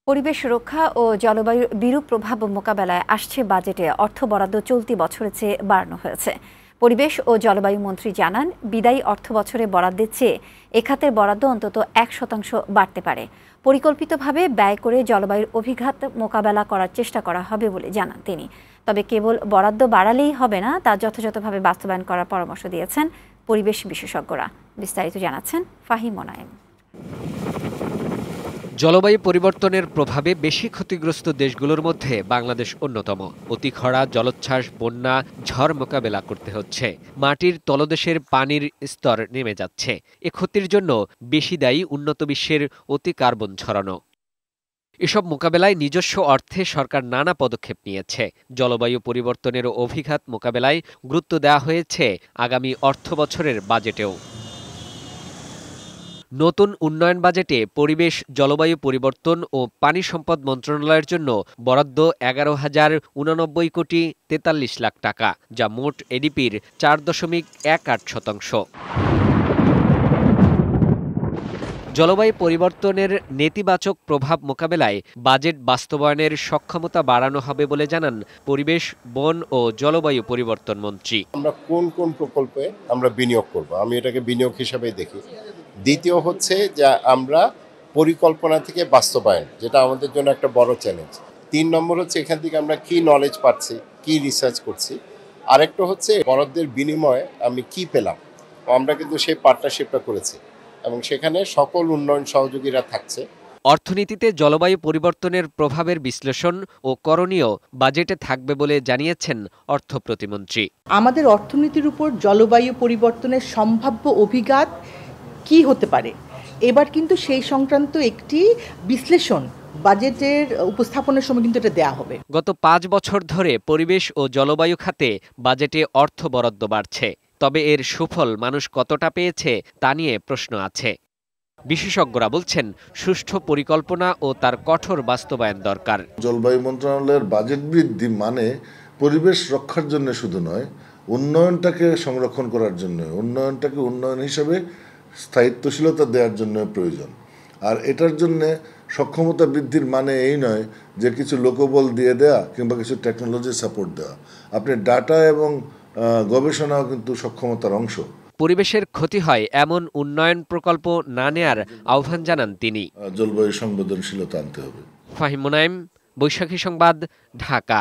পরিবেশ রক্ষা ও জলবায়ুর বিরূপ প্রভাব মোকাবেলায় আসছে বাজেটে অর্থ বরাদ্দ চলতি বছরের চেয়ে বাড়ানো হয়েছে। পরিবেশ ও জলবায়ু মন্ত্রী জানান, বিদায়ী অর্থ বছরে বরাদ্দের চেয়ে এ খাতের বরাদ্দ অন্তত 1% বাড়তে পারে। পরিকল্পিতভাবে ব্যয় করে জলবায়ুর অভিঘাত মোকাবেলা করার চেষ্টা করা হবে বলে জানান তিনি। তবে কেবল বরাদ্দ বাড়ালেই হবে না, তা যথাযথভাবে বাস্তবায়ন করার পরামর্শ দিয়েছেন পরিবেশ বিশেষজ্ঞরা। বিস্তারিত জানাচ্ছেন ফাহিম মোনায়েম। জলবায়ু পরিবর্তনের প্রভাবে বেশি ক্ষতিগ্রস্ত দেশগুলোর মধ্যে বাংলাদেশ অন্যতম। অতি খরা, জলোচ্ছ্বাস, বন্যা, ঝড় মোকাবেলা করতে হচ্ছে। মাটির তলদেশের পানির স্তর নেমে যাচ্ছে। এ ক্ষতির জন্য বেশি দায়ী উন্নত বিশ্বের অতি কার্বন ছড়ানো। এসব মোকাবেলায় নিজস্ব অর্থে সরকার নানা পদক্ষেপ নিয়েছে। জলবায়ু পরিবর্তনের অভিঘাত মোকাবেলায় গুরুত্ব দেওয়া হয়েছে আগামী অর্থবছরের বাজেটেও। নতুন উন্নয়ন বাজেটে পরিবেশ, জলবায়ু পরিবর্তন ও পানি সম্পদ মন্ত্রণালয়ের জন্য বরাদ্দ 11,089 কোটি 43 লাখ টাকা, যা মোট এডিপির 4.18%। জলবায়ু পরিবর্তনের নেতিবাচক প্রভাব মোকাবেলায় বাজেট বাস্তবায়নের সক্ষমতা বাড়ানো হবে বলে জানান পরিবেশ, বন ও জলবায়ু পরিবর্তন মন্ত্রী। আমরা কোন কোন প্রকল্পে আমরা বিনিয়োগ করব, আমি এটাকে বিনিয়োগ হিসাবে দেখি। দ্বিতীয় হচ্ছে যে আমরা পরিকল্পনা থেকে বাস্তবায়ন, যেটা আমাদের জন্য একটা বড় চ্যালেঞ্জ। 3 নম্বর হচ্ছে এখান থেকে আমরা কি নলেজ পাচ্ছি, কি রিসার্চ করছি। আরেকটা হচ্ছে বরাদ্দের বিনিময়ে আমি কি পেলাম। আমরা কিন্তু সেই পার্টনারশিপটা করেছি এবং সেখানে সকল উন্নয়ন সহযোগীরা থাকছে। অর্থনীতিতে জলবায়ু পরিবর্তনের প্রভাবের বিশ্লেষণ ও করণীয় বাজেটে থাকবে বলে জানিয়েছেন অর্থ প্রতিমন্ত্রী। আমাদের অর্থনীতির উপর জলবায়ু পরিবর্তনের সম্ভাব্য অভিঘাত কি হতে পারে, এবার কিন্তু সেই সংক্রান্ত একটি বিশ্লেষণ বাজেটের উপস্থাপনের সময় কিন্তু এটা দেয়া হবে। গত 5 বছর ধরে পরিবেশ ও জলবায়ু খাতে বাজেটে অর্থ বরাদ্দ বাড়ছে। তবে এর সুফল মানুষ কতটা পেয়েছে তা নিয়ে প্রশ্ন আছে। বিশেষজ্ঞরা বলছেন, সুষ্ঠু পরিকল্পনা ও তার কঠোর বাস্তবায়ন দরকার। জলবায়ু মন্ত্রণালয়ের বাজেট বৃদ্ধি মানে পরিবেশ রক্ষার জন্য শুধু নয়, উন্নয়নটাকে সংরক্ষণ করার জন্য, উন্নয়নটাকে উন্নয়ন হিসেবে স্থায়িত্বশীলতা দেওয়ার জন্য প্রয়োজন। আর এটার জন্য সক্ষমতা বৃদ্ধির মানে এই নয় যে কিছু লোকবল দিয়ে দেয়া কিংবা কিছু টেকনোলজি সাপোর্ট দেওয়া। আপনি ডাটা এবং গবেষণাও কিন্তু সক্ষমতার অংশ। পরিবেশের ক্ষতি হয় এমন উন্নয়ন প্রকল্প না নেয়ার আহ্বান জানান তিনি। জলবায়ু সংবেদনশীলতা আনতে হবে। ফাহিম মোনায়েম, বৈশাখী সংবাদ, ঢাকা।